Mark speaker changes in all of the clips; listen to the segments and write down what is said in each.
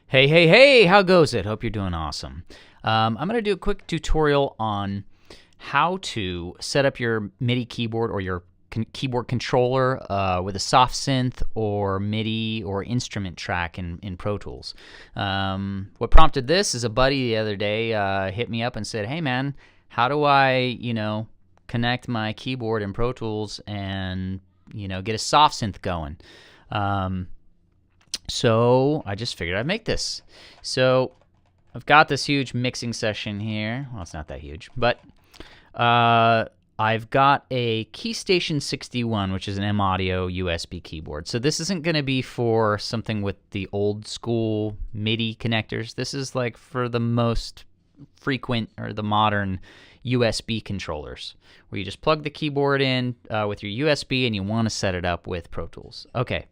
Speaker 1: Hey, hey, hey, how goes it? Hope you're doing awesome. I'm going to do a quick tutorial on how to set up your MIDI keyboard or your keyboard controller with a soft synth or MIDI or instrument track in Pro Tools. What prompted this is a buddy the other day hit me up and said, hey man, how do I, connect my keyboard in Pro Tools and, get a soft synth going? So I just figured I'd make this. So I've got this huge mixing session here. Well, it's not that huge, but I've got a KeyStation 61, which is an M-Audio USB keyboard. So this isn't going to be for something with the old school MIDI connectors. This is like for the most frequent or the modern USB controllers, where you just plug the keyboard in with your USB and you want to set it up with Pro Tools. Okay.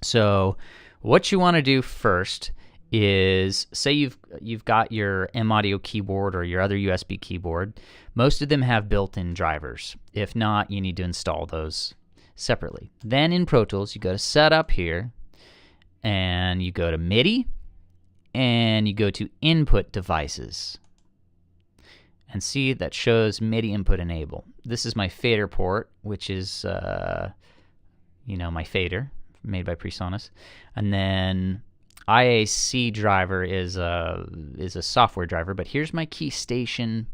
Speaker 1: So what you want to do first is, say you've got your M-Audio keyboard or your other USB keyboard. Most of them have built-in drivers. If not, you need to install those separately. Then in Pro Tools, you go to Setup here, and you go to MIDI, and you go to Input Devices. And see, that shows MIDI Input Enable. This is my fader port, which is, my fader, made by PreSonus. And then IAC driver is a software driver, but here's my KeyStation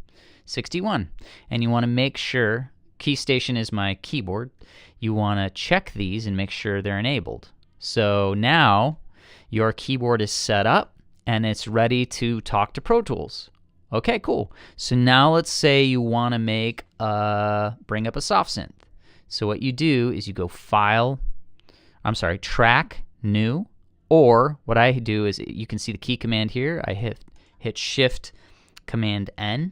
Speaker 1: 61. And you want to make sure, KeyStation is my keyboard, you want to check these and make sure they're enabled. So now your keyboard is set up and it's ready to talk to Pro Tools. Okay, cool. So now let's say you want to bring up a soft synth. So what you do is you go Track, New, or what I do is, you can see the key command here. I hit Shift Command N,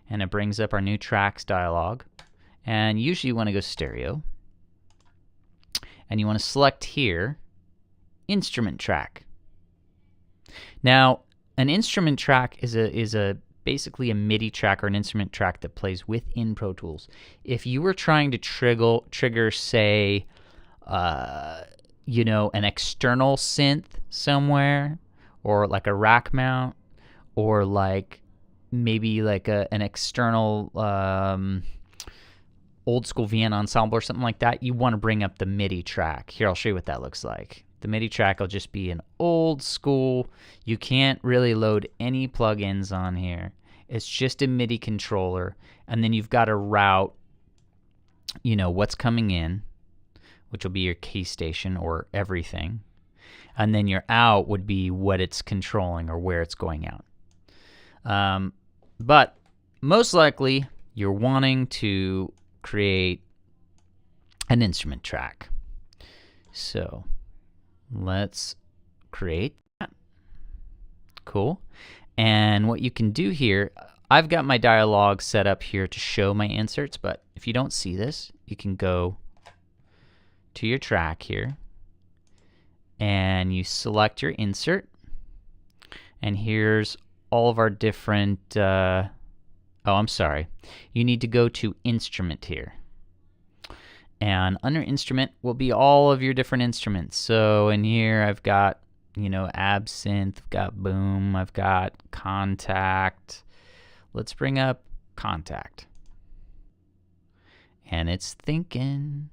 Speaker 1: and it brings up our new tracks dialog. And usually you want to go stereo, and you want to select here Instrument Track. Now, an instrument track is basically a MIDI track or an instrument track that plays within Pro Tools. If you were trying to trigger, say, an external synth somewhere, or like a rack mount, or like maybe like an external old school Vienna ensemble or something like that, you want to bring up the MIDI track. Here, I'll show you what that looks like. The MIDI track will just be an old school. You can't really load any plugins on here. It's just a MIDI controller, and then you've got to route, what's coming in, which will be your KeyStation or everything. And then your out would be what it's controlling or where it's going out. But most likely, you're wanting to create an instrument track. So let's create that. Cool. And what you can do here, I've got my dialog set up here to show my inserts, but if you don't see this, you can go to your track here and you select your insert, and here's all of our different you need to go to instrument here, and under instrument will be all of your different instruments. So in here I've got Absynth, I've got Boom, I've got Contact. Let's bring up Contact, and it's thinking.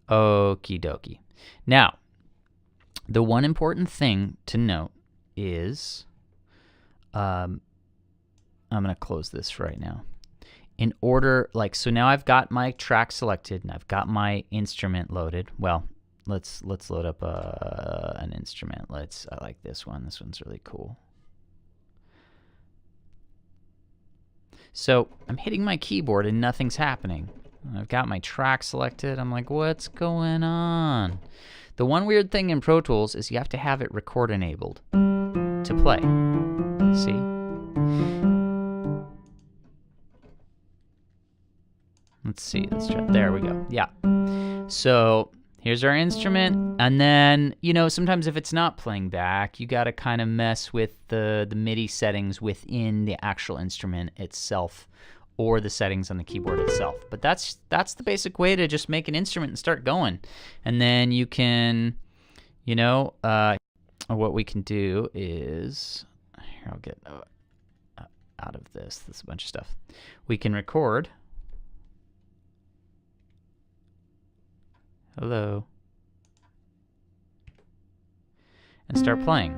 Speaker 1: Okie dokie. Now, the one important thing to note is, I'm going to close this right now. In order, so now I've got my track selected and I've got my instrument loaded. Well, let's load up an instrument. I like this one. This one's really cool. So I'm hitting my keyboard and nothing's happening. I've got my track selected. I'm like, what's going on? The one weird thing in Pro Tools is you have to have it record enabled to play. See? Let's see. Let's try. There we go. Yeah. So here's our instrument. And then, sometimes if it's not playing back, you got to kind of mess with the MIDI settings within the actual instrument itself, or the settings on the keyboard itself. But that's the basic way to just make an instrument and start going. And then you can, You know, what we can do is, here, I'll get out of this. This is a bunch of stuff. We can record. Hello. And start playing.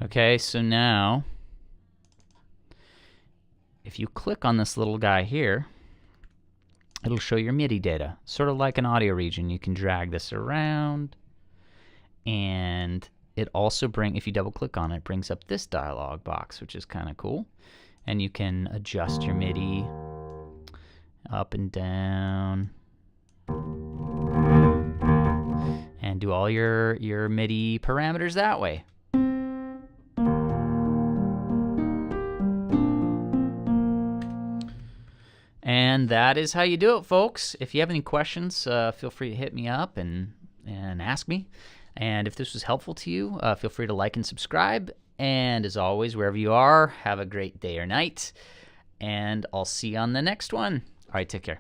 Speaker 1: Okay, so now, if you click on this little guy here, it'll show your MIDI data, sort of like an audio region. You can drag this around, and it also if you double click on it, brings up this dialog box, which is kind of cool. And you can adjust your MIDI up and down, and do all your MIDI parameters that way. And that is how you do it, folks. If you have any questions, feel free to hit me up and ask me. And if this was helpful to you, feel free to like and subscribe. And as always, wherever you are, have a great day or night. And I'll see you on the next one. All right, take care.